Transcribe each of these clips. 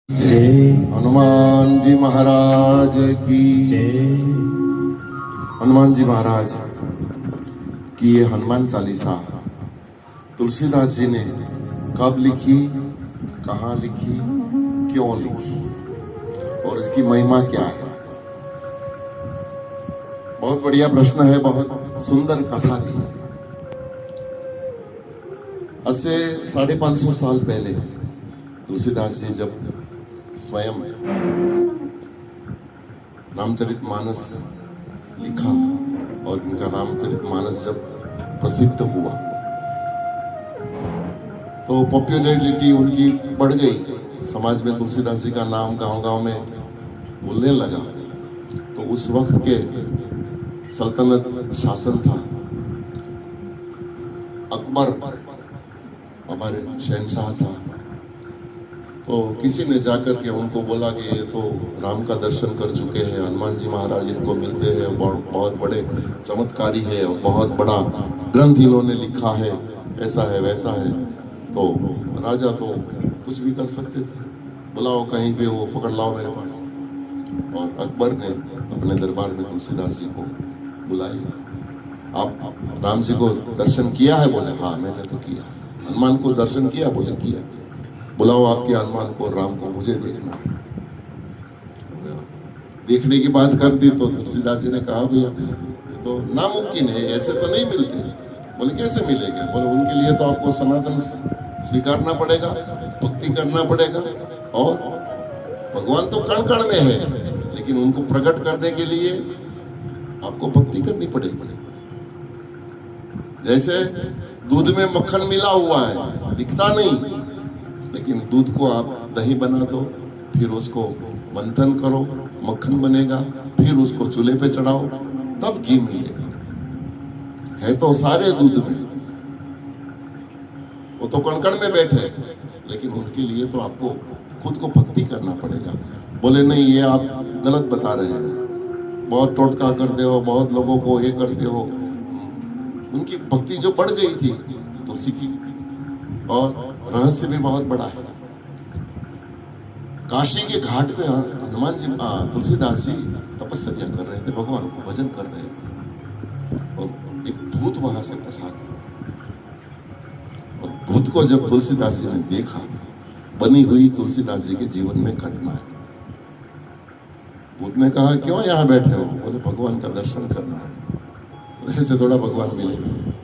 जय हनुमान जी महाराज की जय। हनुमान जी महाराज की ये हनुमान चालीसा तुलसीदास जी ने कब लिखी, कहाँ लिखी, क्यों लिखी और इसकी महिमा क्या है? बहुत बढ़िया प्रश्न है, बहुत सुंदर कथा भी है। आज से 550 साल पहले तुलसीदास जी जब स्वयं रामचरितमानस लिखा और इनका रामचरितमानस जब प्रसिद्ध हुआ तो पॉपुलैरिटी उनकी बढ़ गई। समाज में तुलसीदास जी का नाम गांव-गांव में बोलने लगा। तो उस वक्त के सल्तनत शासन था, अकबर हमारे शहंशाह था। तो किसी ने जाकर के उनको बोला कि ये तो राम का दर्शन कर चुके हैं, हनुमान जी महाराज इनको मिलते हैं, बहुत बड़े चमत्कारी है और बहुत बड़ा ग्रंथ इन्होंने लिखा है, ऐसा है वैसा है। तो राजा तो कुछ भी कर सकते थे, बुलाओ कहीं पे वो पकड़ लाओ मेरे पास। और अकबर ने अपने दरबार में तुलसीदास जी को बुलाई। आप राम जी को दर्शन किया है? बोले हाँ मैंने तो किया। हनुमान को दर्शन किया? बोले किया। बुलाओ आपके हनुमान को, राम को, मुझे देखना। देखने की बात कर दी तो तुलसीदास जी ने कहा भैया ये तो नामुमकिन है, ऐसे तो नहीं मिलते। बोले कैसे मिलेंगे? बोले उनके लिए तो आपको सनातन स्वीकारना पड़ेगा, भक्ति करना पड़ेगा। और भगवान तो कण कण में है, लेकिन उनको प्रकट करने के लिए आपको भक्ति करनी पड़ेगी। जैसे दूध में मक्खन मिला हुआ है, दिखता नहीं, लेकिन दूध को आप दही बना दो, फिर उसको मंथन करो, मक्खन बनेगा, फिर उसको चूल्हे पे चढ़ाओ, तब घी मिलेगा। है तो सारे दूध में, वो तो कणकण में बैठे, लेकिन उनके लिए तो आपको खुद को भक्ति करना पड़ेगा। बोले नहीं, ये आप गलत बता रहे हैं, बहुत टोटका करते हो, बहुत लोगों को ये करते हो। उनकी भक्ति जो बढ़ गई थी तुलसी की, और रहस्य भी बहुत बड़ा है। काशी के घाट पे हनुमान जी तुलसीदास जी तपस्या कर रहे थे, भगवान को भजन कर रहे थे, और एक भूत वहां से फंसा गया। और भूत को जब तुलसीदास जी ने देखा, बनी हुई तुलसीदास जी के जीवन में घटना है। भूत ने कहा क्यों यहाँ बैठे हो? बोले भगवान का दर्शन करना है। ऐसे थोड़ा भगवान मिले?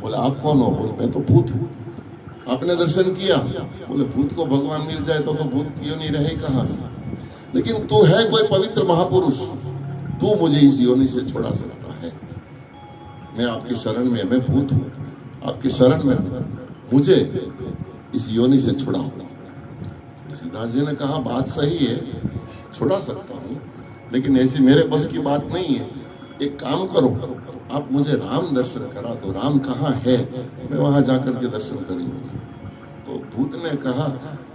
बोले आप कौन हो? बोले मैं तो भूत हूँ। आपने दर्शन किया? बोले भूत को भगवान मिल जाए तो भूत क्यों नहीं रहे कहां से? लेकिन तू है कोई पवित्र महापुरुष, तू मुझे इस योनि से छुड़ा सकता है। मैं आपकी शरण में, मैं भूत हूँ, आपकी शरण में हूँ, मुझे इस योनि से छुड़ाओ। तुलसीदास जी ने कहा बात सही है, छुड़ा सकता हूँ, लेकिन ऐसी मेरे बस की बात नहीं है। एक काम करो, आप मुझे राम दर्शन करा दो। राम कहाँ है? मैं वहां जाकर के दर्शन कर लूंगा। तो भूत ने कहा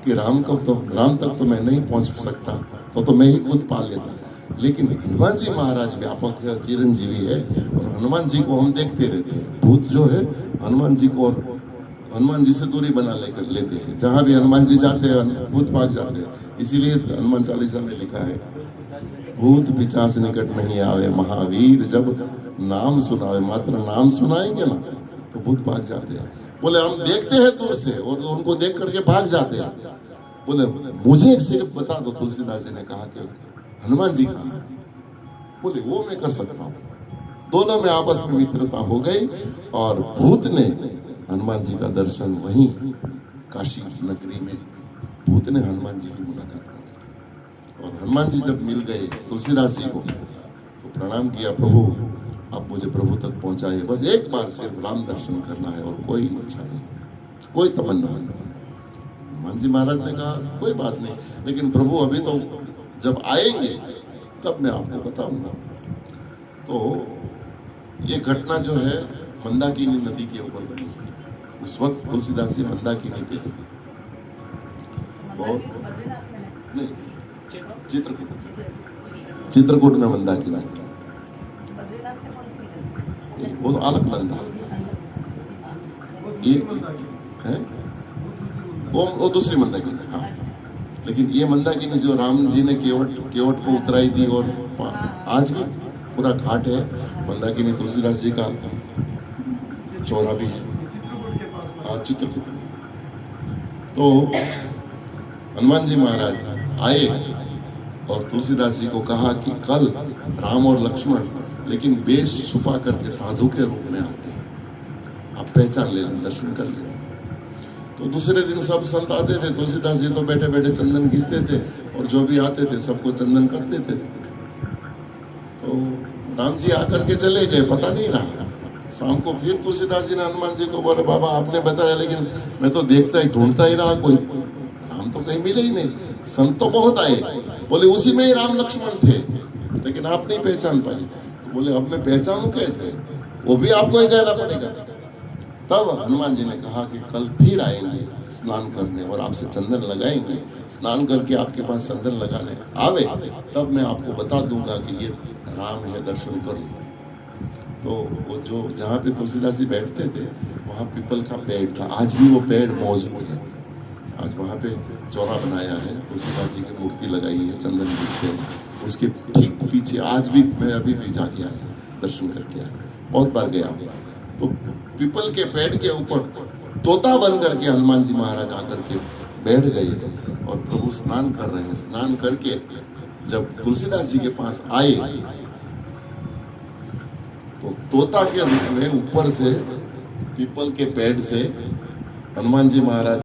कि राम तक तो मैं नहीं पहुंच सकता, तो मैं ही खुद पा लेता। लेकिन हनुमान जी महाराज व्यापक है, चिरंजीवी है, और हनुमान जी को हम देखते रहते हैं। भूत जो है हनुमान जी को और हनुमान जी से दूरी बना लेते हैं। जहां भी हनुमान जी जाते हैं भूत भाग जाते हैं। इसीलिए हनुमान चालीसा में लिखा है, भूत पिचास निकट नहीं आवे, महावीर जब नाम सुनावे। मात्र नाम सुनाएंगे ना तो भूत भाग जाते हैं। बोले हम देखते हैं दूर से और उनको देख करके भाग जाते हैं। बोले मुझे सिर्फ बता दो। तुलसीदास जी ने कहा कि हनुमान जी कहाँ? बोले वो मैं कर सकता हूँ। दोनों में आपस में मित्रता हो गई और भूत ने हनुमान जी का दर्शन वहीं काशी नगरी में, भूत ने हनुमान जी की मुलाकात कर। और हनुमान जी जब मिल गए तुलसीदास जी को तो प्रणाम किया, प्रभु आप मुझे प्रभु तक पहुंचाए, बस एक बार सिर्फ राम दर्शन करना है और कोई इच्छा नहीं, कोई तमन्ना नहीं। हनुमान जी महाराज ने कहा कोई बात नहीं, लेकिन प्रभु अभी तो जब आएंगे तब मैं आपको बताऊंगा। तो ये घटना जो है मंदाकिनी नदी के ऊपर बनी है। उस वक्त तुलसीदास जी मंदाकिनी पे थे। बहुत नहीं, चित्रकूट में मंदाकिनी, वो तो अलग बंदा ये है, वो दूसरी मंदाकिनी। हाँ लेकिन ये मंदाकिनी जो राम जी ने केवट केवट को उतराई दी, और आज भी पूरा घाट है मंदाकिनी तुलसीदास जी का चौरा भी है चित्रकूट में। तो हनुमान जी महाराज आए और तुलसीदास जी को कहा कि कल राम और लक्ष्मण लेकिन वेश छुपा करके साधु के रूप में आते हैं, आप पहचान ले लें, दर्शन कर लें। तो दूसरे दिन सब संत आते थे, तुलसीदास जी तो बैठे बैठे चंदन घिसते थे और जो भी आते थे सबको चंदन कर देते थे। तो राम जी आकर के चले गए, पता नहीं रहा। शाम को फिर तुलसीदास जी ने हनुमान जी को बोले, बाबा आपने बताया लेकिन मैं तो देखता ही ढूंढता ही रहा, कोई राम तो कहीं मिले ही नहीं। संत तो बहुत आए, बोले उसी में ही राम लक्ष्मण थे, लेकिन आप नहीं पहचान पाए। तो बोले अब मैं पहचानूं कैसे, वो भी आपको ही कहना पड़ेगा। तब हनुमान जी ने कहा कि कल फिर आएंगे स्नान करने और आपसे चंदन लगाएंगे, स्नान करके आपके पास चंदन लगाने आवे तब मैं आपको बता दूंगा कि ये राम है, दर्शन कर लो। तो वो जो जहाँ पे तुलसीदास जी बैठते थे वहाँ पीपल का पेड़ था, आज भी वो पेड़ मौजूद है। आज वहाँ पे चौरा बनाया है, तुलसीदास जी की मूर्ति लगाई है, चंदन घिसते हैं, उसके ठीक पीछे आज भी मैं अभी भी जाके आया, दर्शन करके आया, बहुत बार गया। तो पीपल के पेड़ के ऊपर तोता बन करके हनुमान जी महाराज आकर के बैठ गए और प्रभु स्नान कर रहे हैं। स्नान करके जब तुलसीदास जी के पास आए तो तोता के रूप में ऊपर से पीपल के पेड़ से हनुमान जी महाराज